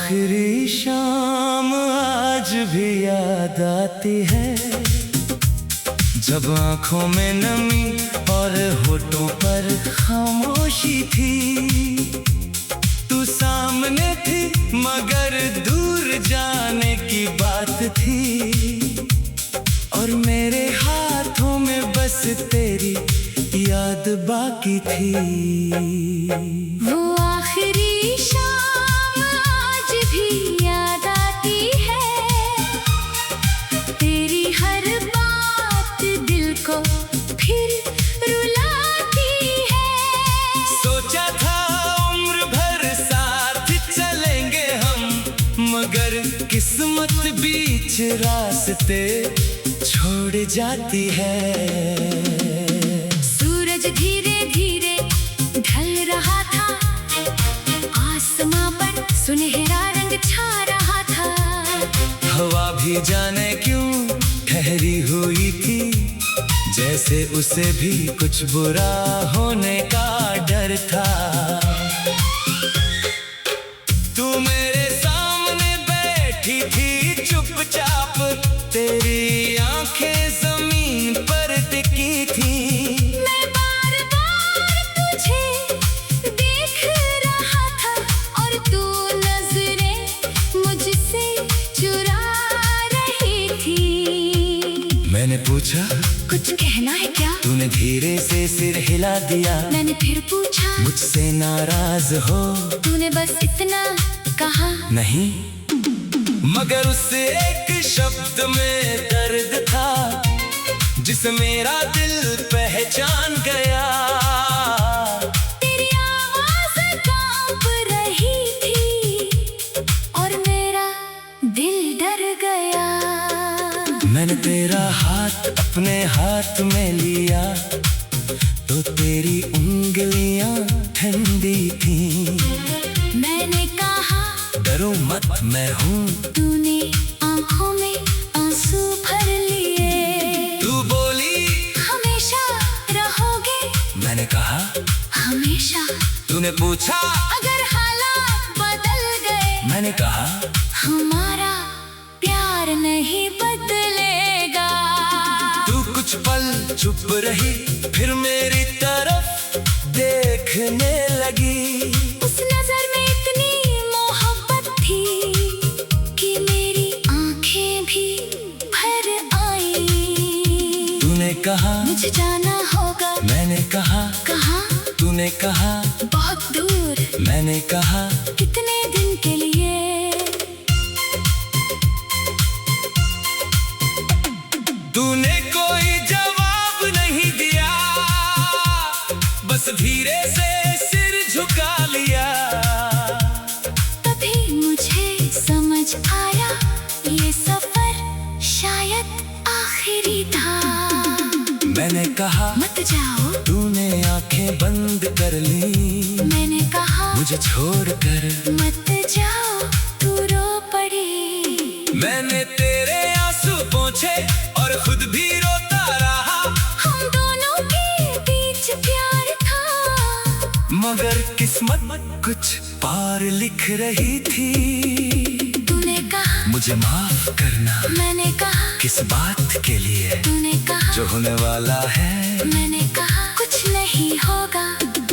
आखिरी शाम आज भी याद आती है, जब आंखों में नमी और होठों पर खामोशी थी। तू सामने थी मगर दूर जाने की बात थी, और मेरे हाथों में बस तेरी याद बाकी थी। वो आखिरी शाम आज भी याद आती है, तेरी हर बात दिल को फिर रुलाती है। सोचा था उम्र भर साथ चलेंगे हम, मगर किस्मत बीच रास्ते छोड़ जाती है। सूरज धीरे धीरे ढल रहा था, आसमां पर सुनहरा रंग छा रहा था। हवा भी जाने क्यों ठहरी हुई थी, जैसे उसे भी कुछ बुरा होने का डर था। तू मेरे सामने बैठी थी चुपचाप, तेरी आंखें जमीन पर टिकी थी। मैं बार बार तुझे देख रहा था, और तू नजरें मुझसे चुरा रही थी। मैंने पूछा कुछ कहना है क्या? तूने धीरे से सिर हिला दिया। मैंने फिर पूछा मुझसे नाराज हो? तूने बस इतना कहा। नहीं, मगर उस एक शब्द में दर्द था, जिसे मेरा दिल पहचान गया। तेरी आवाज कांप रही थी, और मेरा दिल डर गया। मैंने तेरा हाथ अपने हाथ में लिया, तो तेरी उंगलियां ठंडी थी। मैंने कहा डरो मत, मैं हूँ। तूने आंखों में आंसू भर लिए। तू बोली हमेशा रहोगे। मैंने कहा हमेशा। तूने पूछा अगर हालात बदल गए, मैंने कहा हमारा प्यार नहीं बदलेगा। तू कुछ पल चुप रही, फिर मेरी तरफ देखने लगी। उस नजर में इतनी मोहब्बत थी कि मेरी आंखें भी भर आई। तूने कहा मुझे जाना होगा। मैंने कहा कहाँ? तूने कहा बहुत दूर। मैंने कहा कितने दिन के लिए? तूने कोई जवाब नहीं दिया, बस धीरे से सिर झुका लिया। तभी मुझे समझ आया, ये सफर शायद आखिरी था। मैंने कहा मत जाओ। तूने आंखें बंद कर ली। मैंने कहा मुझे छोड़कर मत जाओ, तू रो पड़ी। मैंने तेरे आंसू पोंछे और खुद भी रोता रहा। हम दोनों के बीच प्यार था, मगर किस्मत कुछ पार लिख रही थी। तूने कहा मुझे माफ करना। मैंने कहा किस बात के लिए? तूने कहा जो होने वाला है। मैंने कहा कुछ नहीं होगा।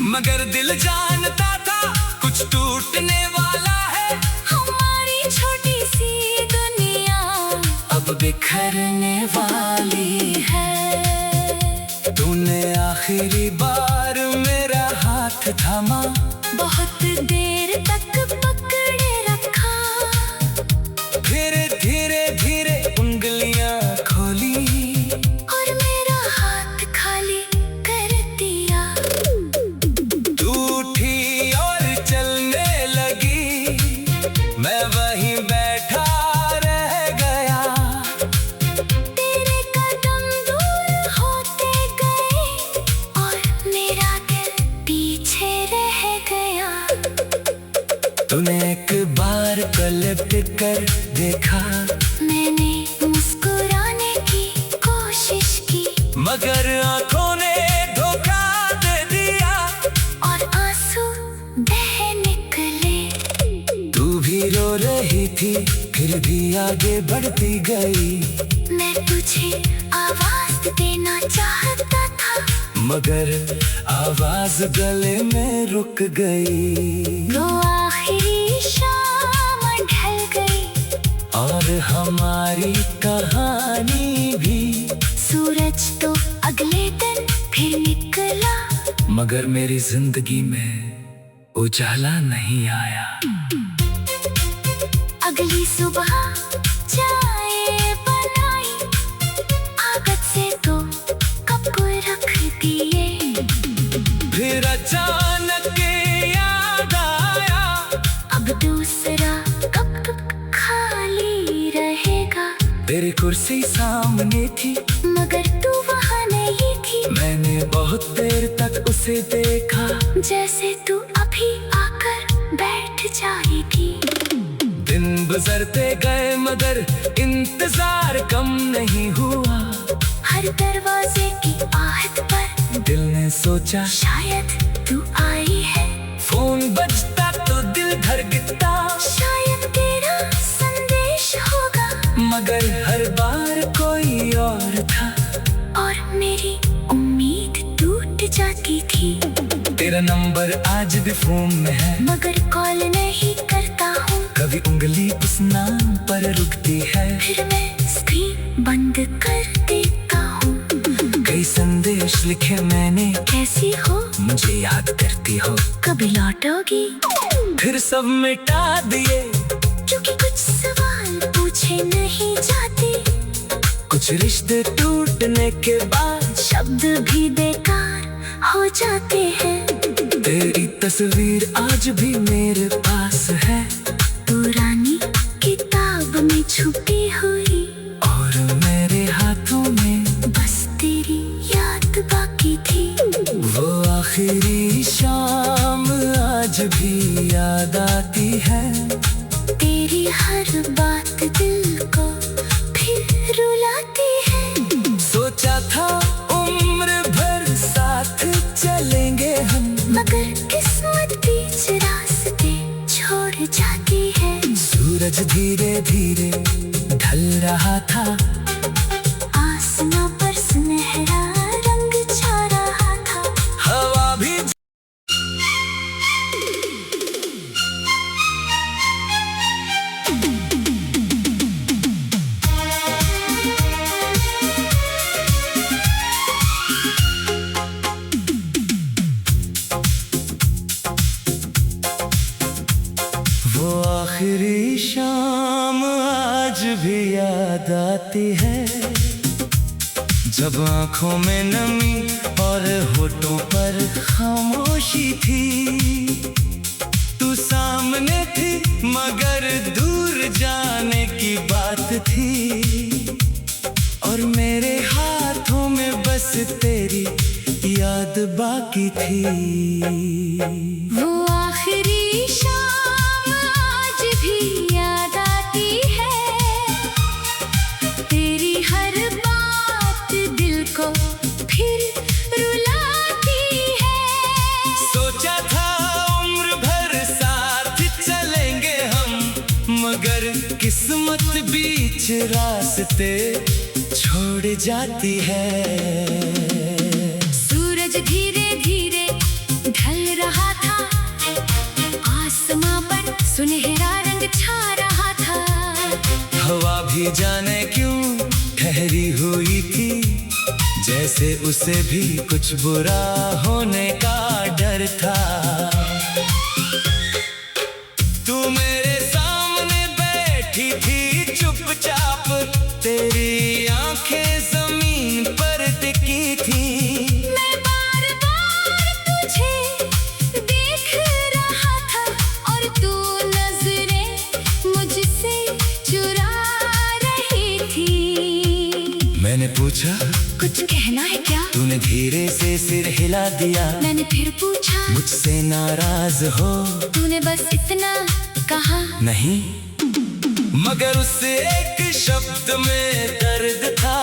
मगर दिल जानता था कुछ टूटने वाला है। हमारी छोटी सी दुनिया अब बिखरने वाली है। तूने आखिरी बार मेरा हाथ थामा, बहुत देर तक पकड़े रखा। फिर धीरे धीरे उंगलियां खोली, और मेरा हाथ खाली कर दिया। तू उठी और चलने लगी, मैं वहीं बैठा रह गया। तेरे कदम दूर होते गए, और मेरा दिल पीछे रह गया। तूने एक बार पलट कर देखा, मैंने मुस्कुराने की कोशिश की, मगर आंखों ने धोखा दे दिया। और आंसू बह निकले। तू भी रो थी, फिर भी आगे बढ़ती गई। मैं तुझे आवाज देना चाहता था, मगर आवाज गले में रुक गई। वो आखिरी शाम ढल गई और हमारी कहानी भी। सूरज तो अगले दिन फिर निकला, मगर मेरी जिंदगी में उजाला नहीं आया। अगली सुबह चाय बनाई, आगत से तो कप रख दिए। फिर अचानक याद आया, अब दूसरा कप खाली रहेगा। तेरी कुर्सी सामने थी, मगर तू वहाँ नहीं थी। मैंने बहुत देर तक उसे देखा, जैसे तू अभी आकर बैठ जाएगी। दिन गुजरते गए मगर इंतजार कम नहीं हुआ। हर दरवाजे की आहट पर दिल ने सोचा शायद तू आई है। फोन बजता तो दिल धड़कता, शायद तेरा संदेश होगा। मगर हर बार कोई और था, और मेरी उम्मीद टूट जाती थी। तेरा नंबर आज भी फोन में है, मगर कॉल नहीं करता हूँ। कभी उंगली उस नाम पर रुकती है, फिर मैं स्क्रीन बंद कर देता हूँ। कई संदेश लिखे मैंने, कैसी हो, मुझे याद करती हो, कभी लौटोगी। फिर सब मिटा दिए, क्योंकि कुछ सवाल पूछे नहीं जाते। कुछ रिश्ते टूटने के बाद शब्द भी बेकार हो जाते हैं। तेरी तस्वीर आज भी मेरे पास है, पुरानी किताब में छुपी हुई। और मेरे हाथों में बस तेरी याद बाकी थी। वो आखिरी शाम आज भी याद आती है। तेरी हर बात दिल को फिर रुलाती है। सोचा था उम्र भर साथ चलेंगे हम, मगर किस्मत बीच रास्ते छोड़ जाती है। सूरज धीरे धीरे ढल रहा था, आसमां पर सुनहरा रंग छा रहा था। हवा भी वो आखिरी शाम आज भी याद आती है, जब आंखों में नमी और होठों पर खामोशी थी। तू सामने थी मगर दूर जाने की बात थी, और मेरे हाथों में बस तेरी याद बाकी थी। वो आखिरी शाम आज भी याद आती है। तेरी हर बात दिल को फिर रुलाती है। सोचा था उम्र भर साथ चलेंगे हम, मगर किस्मत बीच रास्ते छोड़ जाती है। सूरज धीरे धीरे ढल रहा था, आसमां पर सुनहरा रंग छा रहा था। हवा भी जाने क्यों ठहरी हुई थी, जैसे उसे भी कुछ बुरा होने का डर था। तू मेरे सामने बैठी थी चुपचाप, तेरी आंखें जमीन पर टिकी थी। मैं बार बार तुझे देख रहा था, और तू नजरें मुझसे चुरा रही थी। मैंने पूछा कुछ कहना है क्या? तूने धीरे से सिर हिला दिया। मैंने फिर पूछा मुझसे नाराज हो? तूने बस इतना कहा। नहीं, मगर उस एक शब्द में दर्द था,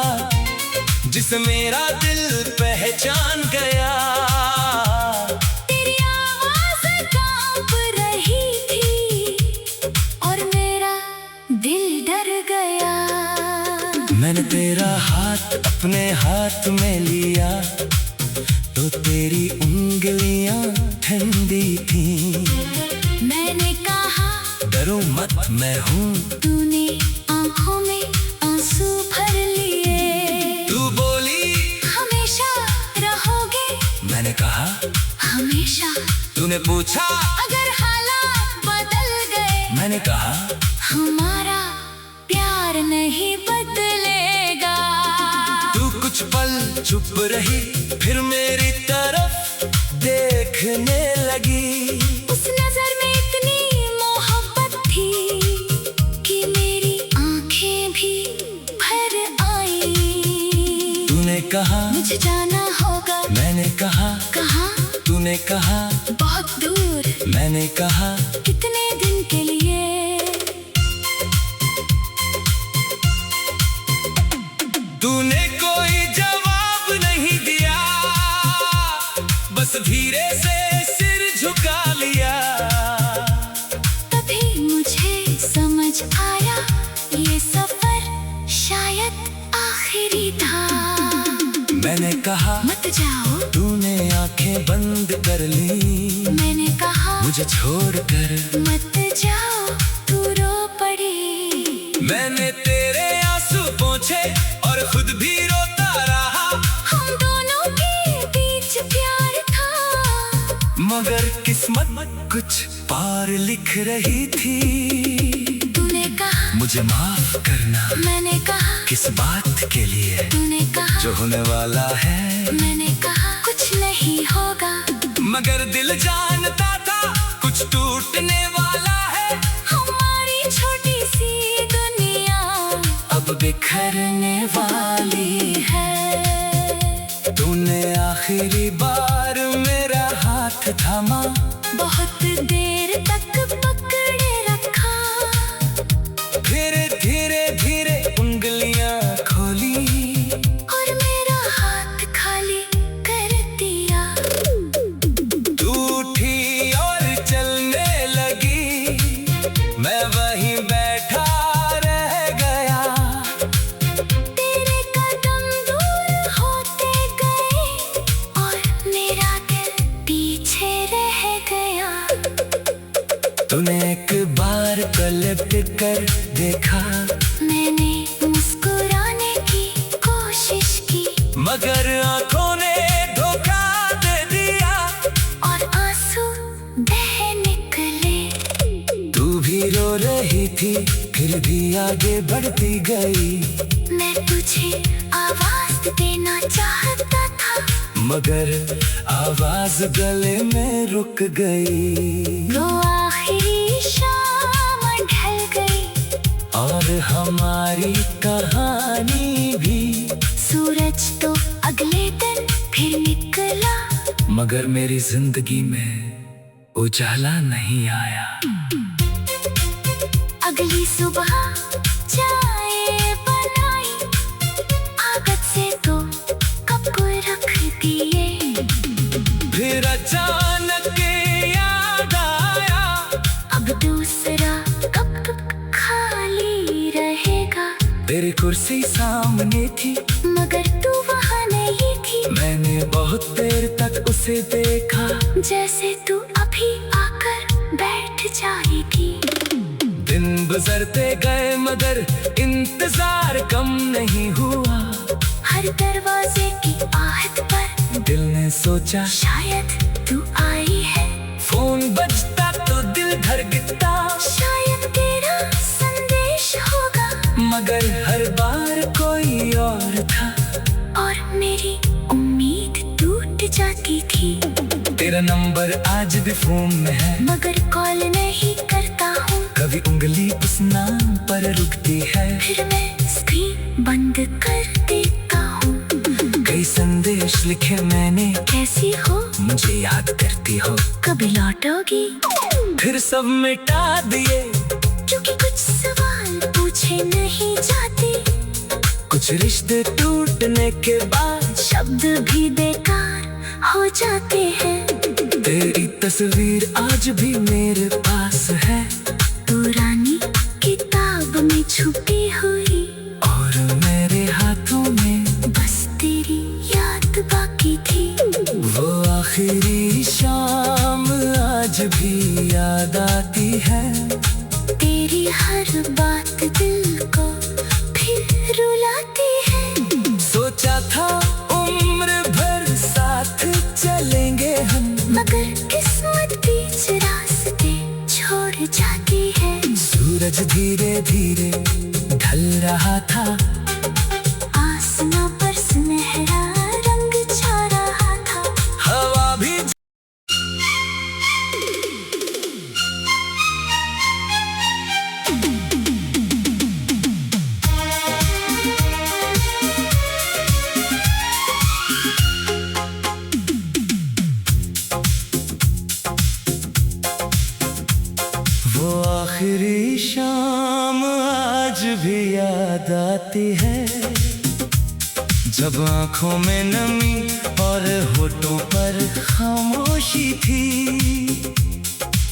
जिसे मेरा दिल पहचान गया। तेरी आवाज कांप रही थी, और मेरा हाथ में लिया तो तेरी उंगलियां ठंडी थी। मैंने कहा डरो मत मैं हूँ। तूने आंखों में आंसू भर लिए। तू बोली हमेशा रहोगे। मैंने कहा हमेशा। तूने पूछा अगर हालात बदल गए। मैंने कहा हमारा प्यार नहीं बदलेगा। तू कुछ पल चुप रही, फिर मेरी तरफ देखने लगी। उस नजर में इतनी मोहब्बत थी कि मेरी आंखें भी भर आई। तूने कहा मुझे जाना होगा। मैंने कहा कहाँ? तूने कहा बहुत दूर। मैंने कहा कितने दिन के लिए। तूने कोई जवाब नहीं दिया, बस धीरे से सिर झुका लिया। तभी मुझे समझ आया ये सफर शायद आखिरी था। मैंने कहा मत जाओ। तूने आंखें बंद कर ली। मैंने कहा मुझे छोड़कर मत जाओ, तू रो पड़ी। मैंने तेरे आंसू पोंछे और खुद भी रोता रहा। हम दोनों के बीच प्यार था, मगर किस्मत कुछ पार लिख रही थी। तूने कहा मुझे माफ करना। मैंने कहा किस बात के लिए? तूने कहा जो होने वाला है। मैंने कहा कुछ नहीं होगा। मगर दिल जानता था कुछ टूटने वाला है। हमारी छोटी सी दुनिया अब बिखरने वाली है। तूने आखिरी बार मेरा हाथ थामा। बहुत देर तक पकड़े रखा। फिर धीरे धीरे उंगलियां खोली और मेरा हाथ खाली कर दिया। तू उठी और चलने लगी, मैं वहीं बैठा रह गया। तेरे कदम दूर होते गए और मेरा दिल पीछे रह गया। तूने एक बार पलट कर देखा, मैंने मुस्कुराने की कोशिश की, मगर आंखों ने धोखा दे दिया और आंसू बह निकले। तू भी रो रही थी, फिर भी आगे बढ़ती गई। मैं तुझे आवाज देना चाहता था, मगर आवाज गले में रुक गई। वो आखिरी शाम ढल गई और हमारी कहानी भी। सूरज तो अगले दिन फिर निकला, मगर मेरी जिंदगी में उजाला नहीं आया। अगली सुबह चाय बनाई, आदत से तो कप को रख दिए। फिर अचानक याद आया, अब दूसरा कप खाली रहेगा। तेरी कुर्सी सामने थी, मगर तू वहाँ नहीं थी। मैंने बहुत देर तक उसे देखा, जैसे तू अभी आकर बैठ जाएगी। दिन गुजरते गए मगर इंतजार कम नहीं हुआ। हर दरवाजे की आहट पर दिल ने सोचा शायद तू आई है। फोन बजता तो दिल धड़कता, शायद तेरा संदेश होगा। मगर हर बार कोई और था और मेरी उम्मीद टूट जाती थी। तेरा नंबर आज भी फोन में है, मगर कॉल नहीं करता हूँ। कभी उंगली उस नाम पर रुकती है, फिर मैं स्क्रीन बंद कर देता हूँ। कई संदेश लिखे मैंने, कैसी हो, मुझे याद करती हो, कभी लौटोगी। फिर सब मिटा दिए, क्योंकि कुछ सवाल पूछे नहीं जाते। कुछ रिश्ते टूटने के बाद शब्द भी बेकार हो जाते हैं। तेरी तस्वीर आज भी मेरे पास है, पुरानी किताब में छुपी हुई, और मेरे हाथों में बस तेरी आज भी याद आती है, तेरी हर बात दिल को फिर रुलाती है। सोचा था उम्र भर साथ चलेंगे हम, मगर किस्मत बीच रास्ते छोड़ जाती है। सूरज धीरे धीरे ढल रहा था, आसमां पर सुनहरा रंग छा रहा था। हवा भी वो आखिरी शाम आज भी याद आती है, जब आंखों में नमी और होठों पर खामोशी थी।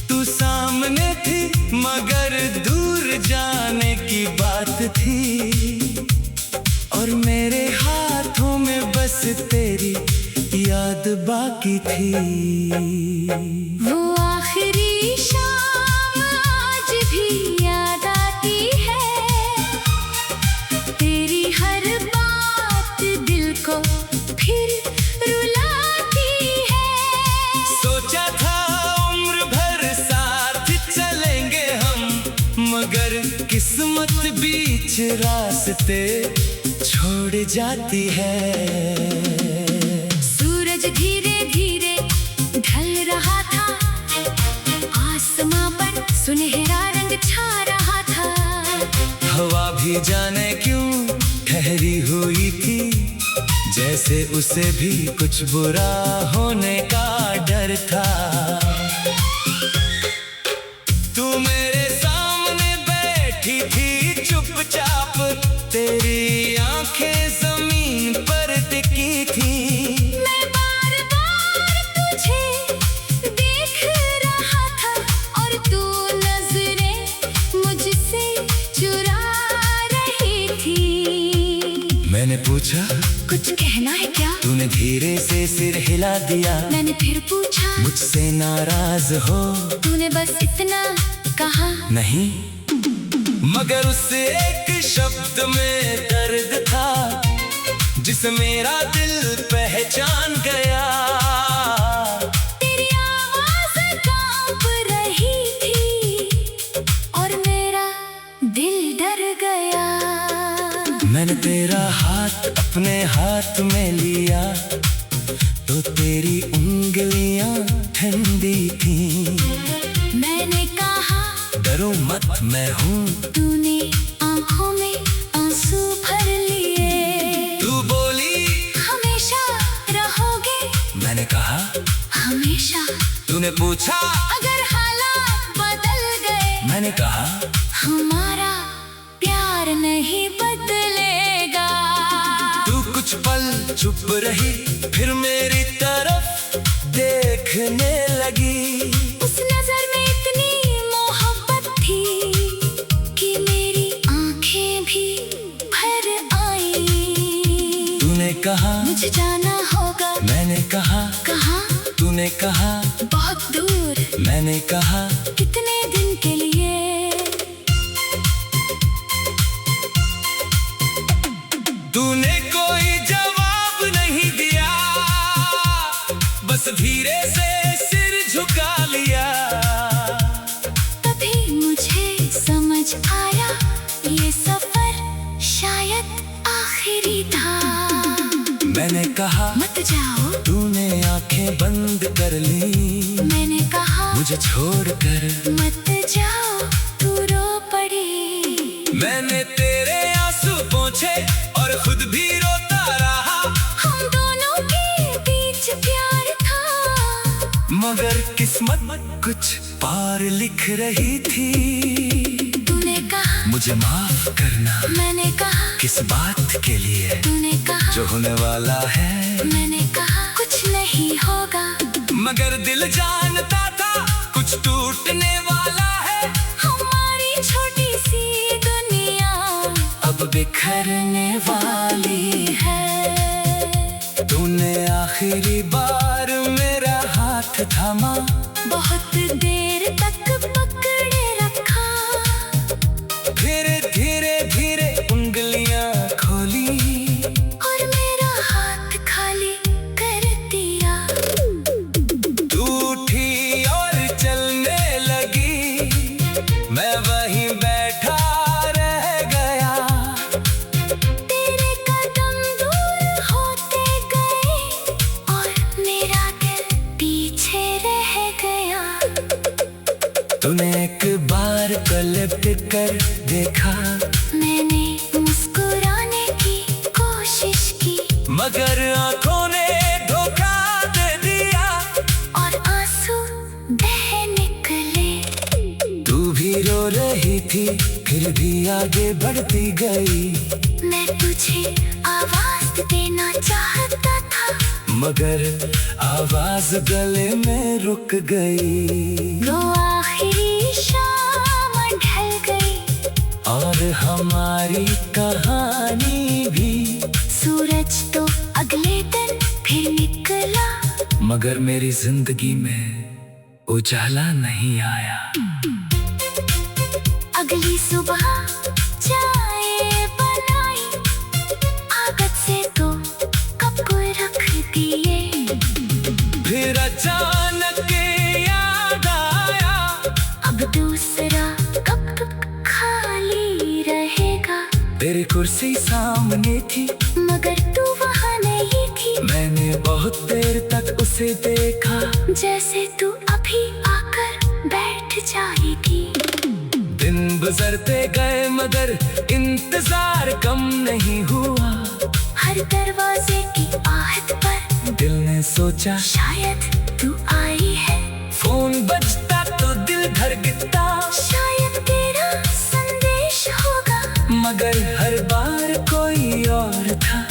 तू सामने थी मगर दूर जाने की बात थी, और मेरे हाथों में बस तेरी याद बाकी थी। वो आखिरी शाम आज भी याद आती है, तेरी हर बात दिल को फिर रुलाती है। सोचा था उम्र भर साथ चलेंगे हम, मगर किस्मत बीच रास्ते छोड़ जाती है। सूरज धीरे धीरे ढल रहा था, आसमां पर सुनहरा रंग छा रहा था। हवा भी जाने क्यों ठहरी हुई थी, जैसे उसे भी कुछ बुरा होने का डर था। तू मेरे सामने बैठी थी चुपचाप, तेरी आंखें जमीन पर टिकी थी। मैं बार बार तुझे देख रहा था, और तू नजरें मुझसे चुरा रही थी। मैंने पूछा कुछ कहना है क्या? तूने धीरे से सिर हिला दिया। मैंने फिर पूछा, मुझसे नाराज हो? तूने बस इतना कहा। नहीं, मगर उस एक शब्द में दर्द था, जिसे मेरा दिल पहचान गया। तेरी आवाज़ कांप रही थी, और मेरा दिल डर गया। मैंने तेरा हाथ अपने हाथ में लिया, तो तेरी उंगलियां ठंडी थी। मैंने कहा, डरो मत, मैं हूँ। तूने आंखों में आंसू भर लिए। तू बोली, हमेशा रहोगे। मैंने कहा, हमेशा। तूने पूछा, अगर हालात बदल गए। मैंने कहा, हमारा प्यार नहीं बदलेगा। तू कुछ पल चुप रही, फिर मेरी तरफ देखने लगी। उस नजर में इतनी मोहब्बत थी कि मेरी आंखें भी भर आई। तूने कहा, मुझे जाना होगा। मैंने कहा, कहा? तूने कहा, बहुत दूर। मैंने कहा, कितने दिन के लिए? तूने कोई जवाब नहीं दिया, बस धीरे से सिर झुका लिया। तभी मुझे समझ आया, ये सफर शायद आखिरी था। मैंने कहा, मत जाओ। तूने आंखें बंद कर ली। मैंने कहा, मुझे छोड़कर मत जाओ, तू रो पड़ी। मैंने तेरे आंसू पोंछे और खुद भी रोता रहा। हम दोनों के बीच प्यार था, मगर किस्मत कुछ पार लिख रही थी। तूने कहा, मुझे माफ करना। मैंने कहा, किस बात के लिए? तूने कहा, जो होने वाला है। मैंने कहा, कुछ नहीं होगा। मगर दिल जानता था कुछ टूटने वाला है। हमारी छोटी सी दुनिया अब बिखरने वाली है। तूने आखिरी बार मेरा हाथ थामा, बहुत देर तक पकड़े रखा। फिर धीरे धीरे उंगलियां खोली और मेरा हाथ खाली कर दिया। तू उठी और चलने लगी, मैं वहीं बैठा रह गया। तेरे कदम दूर होते गए और मेरा दिल पीछे रह गया। तूने एक बार तो लिपट कर देखा, मैंने मुस्कुराने की कोशिश की मगर आंखों ने धोखा दे दिया और आंसू बह निकले। तू भी रो रही थी फिर भी आगे बढ़ती गई, मैं तुझे आवाज देना चाहता था मगर आवाज गले में रुक गई। वो आखिरी शाम ढल गई और हमारी कहानी भी, सूरज तो अगले दिन फिर निकला मगर मेरी जिंदगी में उजाला नहीं आया। अगली सुबह चाय बनाई, आदत से तो कप रख दिए। फिर अचानक याद आया, अब दूसरा कप खाली रहेगा। तेरी कुर्सी सामने थी मगर तू वहाँ नहीं थी। मैंने बहुत देर तक उसे देखा, जैसे तू अभी आकर बैठ जाएगी। दिन गुजरते गए मगर इंतजार कम नहीं हुआ। हर दरवाजे की आहट पर दिल ने सोचा शायद तू आई है। फोन बजता तो दिल धड़कता, शायद तेरा संदेश होगा। मगर हर बार कोई और था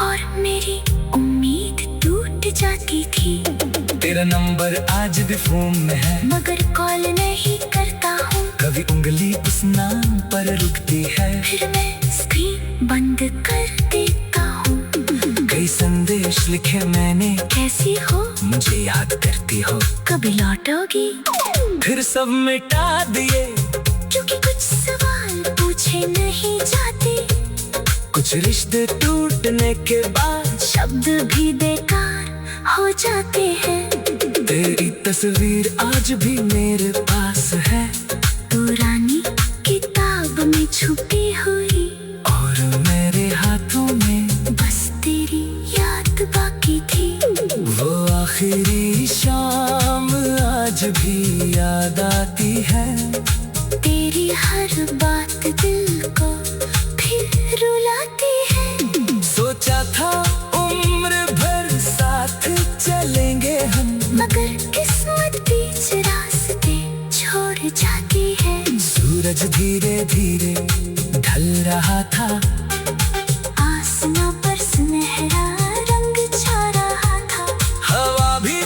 और मेरी उम्मीद टूट जाती थी। तेरा नंबर आज भी फोन में है, मगर कॉल नहीं करता हूँ। कभी उंगली उस नाम पर रुकती है, फिर मैं स्क्रीन बंद कर देता हूँ। कई संदेश लिखे मैंने, कैसी हो, मुझे याद करती हो, कभी लौटोगी। फिर सब मिटा दिए क्योंकि कुछ सवाल पूछे नहीं जाते। कुछ रिश्ते टूटने के बाद शब्द भी बेकार हो जाते हैं। तेरी तस्वीर आज भी मेरे पास है, पुरानी किताब में छुपी हुई। और मेरे हाथों में बस तेरी याद बाकी थी। वो आखिरी शाम आज भी याद आती है। तेरी हर बात दिल को फिर रुलाती है। सोचा था उम्र भर साथ चलेंगे हम, मगर किस्मत बीच रास्ते छोड़ जाती है। सूरज धीरे धीरे ढल रहा था, आसमां पर सुनहरा रंग छा रहा था। हवा भी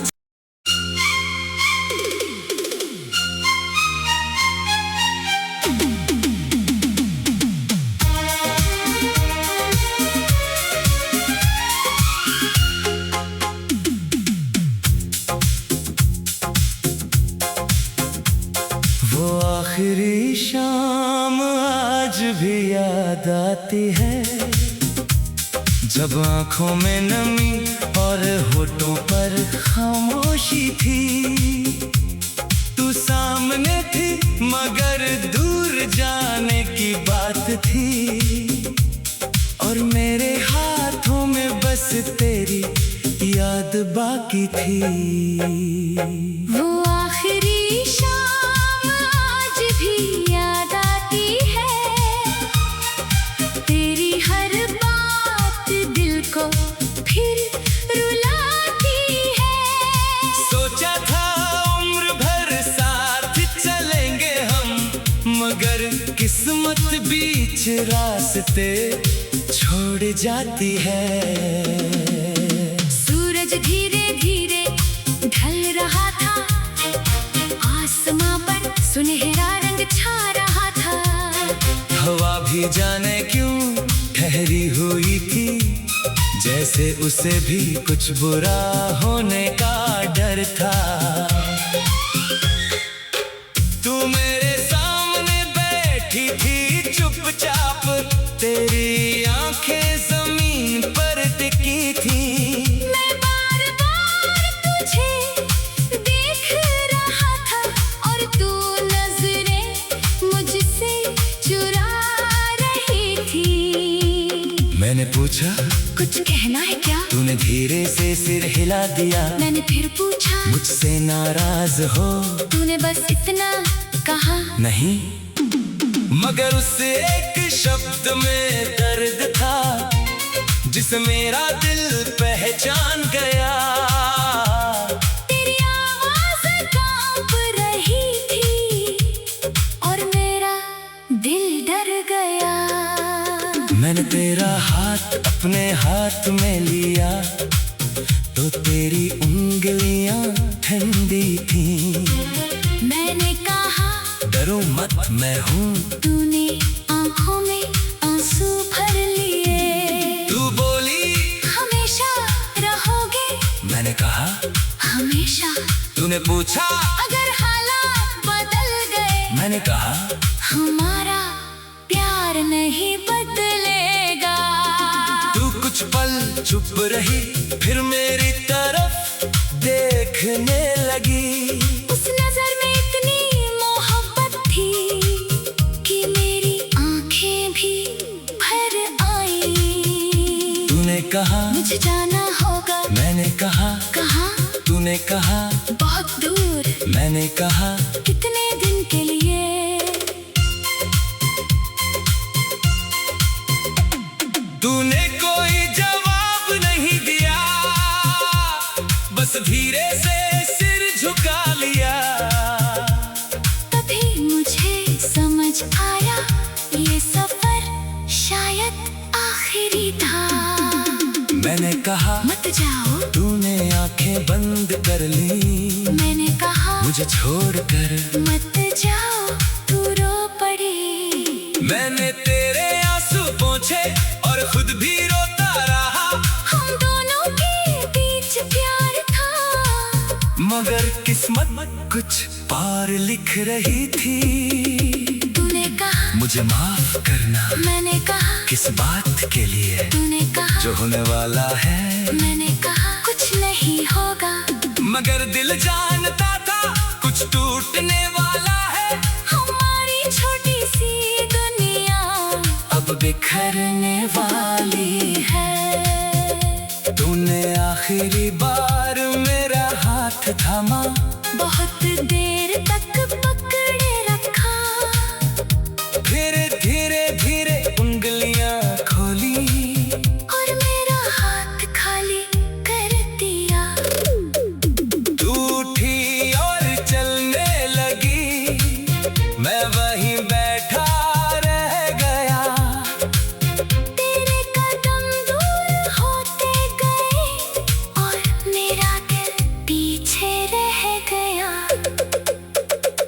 वो आखिरी शाम आज भी याद आती है, जब आंखों में नमी और होठों पर खामोशी थी। तू सामने थी मगर दूर जाने की बात थी, और मेरे हाथों में बस तेरी याद बाकी थी। वो आखिरी शाम आज भी याद आती है। तेरी हर बात दिल को फिर रुलाती है। सोचा था उम्र भर साथ चलेंगे हम, मगर किस्मत बीच रास्ते छोड़ जाती है। सूरज धीरे धीरे ढल रहा था, आसमां पर सुनहरा रंग छा रहा था। हवा भी जाने क्यों ठहरी हुई थी, जैसे उसे भी कुछ बुरा होने का डर था। मैंने पूछा कुछ कहना है क्या? तूने धीरे से सिर हिला दिया। मैंने फिर पूछा मुझसे नाराज हो? तूने बस इतना कहा। नहीं, मगर उस एक शब्द में दर्द था जिसे मेरा दिल पहचान गया। तेरी आवाज़ कांप रही थी और मेरा दिल डर गया। मैंने तेरा हाथ अपने हाथ में लिया तो तेरी उंगलियां ठंडी थी। मैंने कहा डरो मत, मैं हूँ। तूने आंखों में आंसू भर लिए। तू बोली हमेशा रहोगे। मैंने कहा हमेशा। तूने पूछा अगर हालात बदल गए। मैंने कहा हमारा प्यार नहीं बदलेगा। तू कुछ पल चुप रही, फिर मेरी तरफ देखने लगी। उस नजर में इतनी मोहब्बत थी कि मेरी आंखें भी भर आई। तूने कहा मुझे जाना होगा। मैंने कहा कहाँ? तूने कहा बहुत दूर। मैंने कहा कितने दिन के लिए? तूने कोई जवाब नहीं दिया, बस धीरे से सिर झुका लिया। तभी मुझे समझ आया ये सफर शायद आखिरी था। मैंने कहा मत जाओ। तूने आंखें बंद कर ली। मैंने कहा मुझे छोड़कर मत जाओ, तू रो पड़ी। मैंने तेरे आंसू पोंछे और खुद भी रोता रहा। हम दोनों के बीच प्यार था मगर किस्मत कुछ पार लिख रही थी। तूने कहा मुझे माफ करना। मैंने कहा किस बात के लिए? तूने कहा जो होने वाला है। मैंने कहा कुछ नहीं होगा। मगर दिल जानता था कुछ टूटने वाला है। हमारी छोटी सी दुनिया अब बिखरने वाली है। तूने आखिरी बार मेरा हाथ थामा। बहुत देर तक पकड़े रखा। फिर धीरे धीरे उंगलियां खोली और मेरा हाथ खाली कर दिया। तू उठी और चलने लगी, मैं वहीं बैठा रह गया। तेरे कदम दूर होते गए और मेरा दिल पीछे रह गया।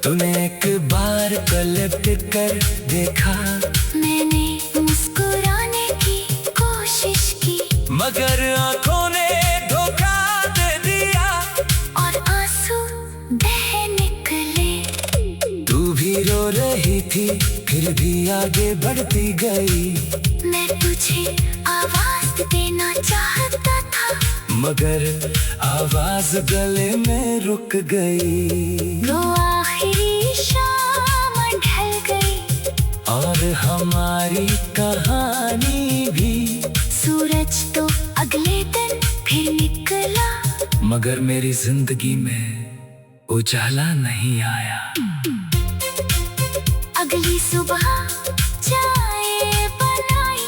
तूने एक बार पलट कर देखा, मैंने मुस्कुराने की कोशिश की मगर आंखों ने धोखा दे दिया और आंसू बह निकले। तू भी रो रही थी, फिर भी आगे बढ़ती गई। मैं तुझे आवाज देना चाहता था मगर आवाज गले में रुक गई। वो आखिरी शाम ढल गई और हमारी कहानी भी। सूरज तो अगले दिन फिर निकला मगर मेरी जिंदगी में उजाला नहीं आया। अगली सुबह चाय बनाई,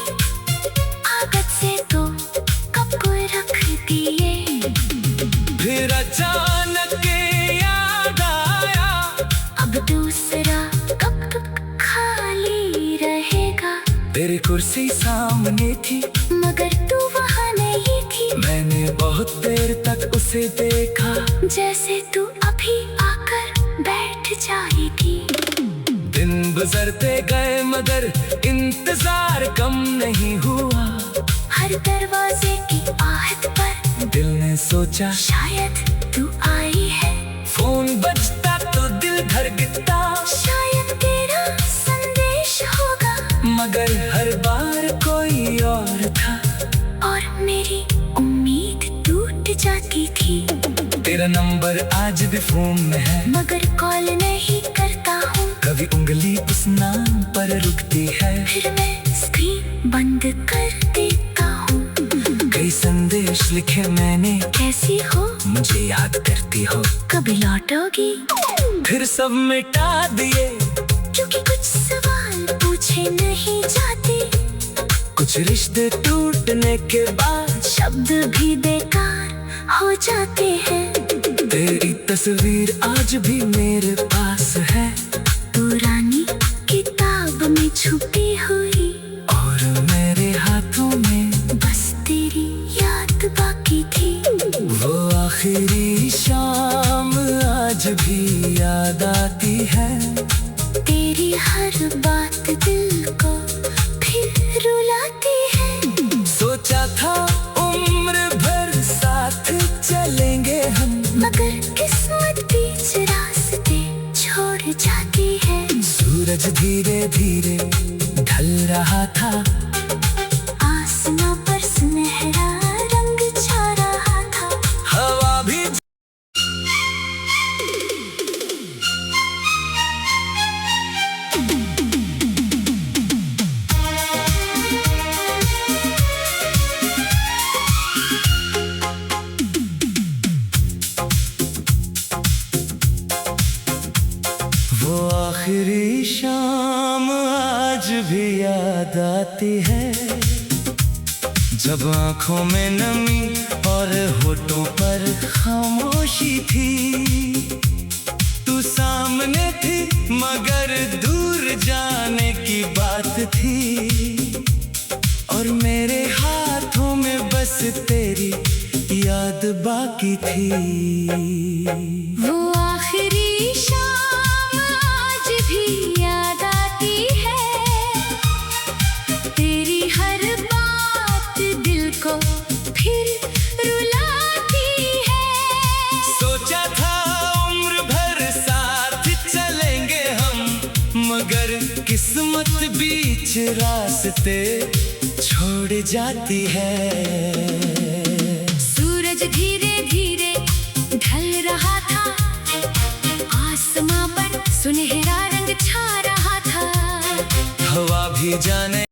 आदत से तो कप रख दिए। फिर अचानक याद आया, अब दूसरा कप खाली रहेगा। तेरी कुर्सी सामने थी मगर तू वहाँ नहीं थी। मैंने बहुत देर तक उसे देखा जैसे तू अभी आकर बैठ जाई थी। दिन गुजरते गए मगर इंतजार कम नहीं हुआ। हर दरवाजे की आहट पर दिल ने सोचा शायद तू आई है। फोन बजता तो दिल धड़कता, शायद तेरा संदेश होगा। मगर हर बार कोई और था और मेरी उम्मीद टूट जाती थी। तेरा नंबर आज भी फोन में है मगर कॉल नहीं करता हूँ। कभी उंगली उस नाम पर रुकती है। फिर मैं स्क्रीन बंद कर देता लिखे मैंने, कैसी हो मुझे याद करती हो, कभी लौटोगी, फिर सब मिटा दिए, क्योंकि कुछ सवाल पूछे नहीं जाते, कुछ रिश्ते टूटने के बाद शब्द भी बेकार हो जाते हैं। तेरी तस्वीर आज भी मेरे पास है, पुरानी किताब में छुपी हुई, और मेरे हाथों में बस तेरी याद बाकी थी। वो आखिरी शाम आज भी याद आती है, तेरी हर बात दिल को फिर रुलाती है। सोचा था उम्र भर साथ चलेंगे हम, मगर किस्मत बीच रास्ते छोड़ जाती है। सूरज धीरे धीरे ढल रहा था, आसमां पर सुनहरा रंग छा रहा था। हवा भी वो आखिरी शाम आज भी याद आती है, जब आंखों में नमी और होठों पर खामोशी थी। तू सामने थी मगर दूर जाने की बात थी, और मेरे हाथों में बस तेरी याद बाकी थी। वो आखिरी शाम आज भी याद आती है, तेरी हर बात दिल को फिर रुलाती है। सोचा था उम्र भर साथ चलेंगे हम, मगर किस्मत बीच रास्ते छोड़ जाती है। सूरज धीरे धीरे ढल रहा था, आसमां पर सुनहरा रंग छा रहा था। हवा भी जाने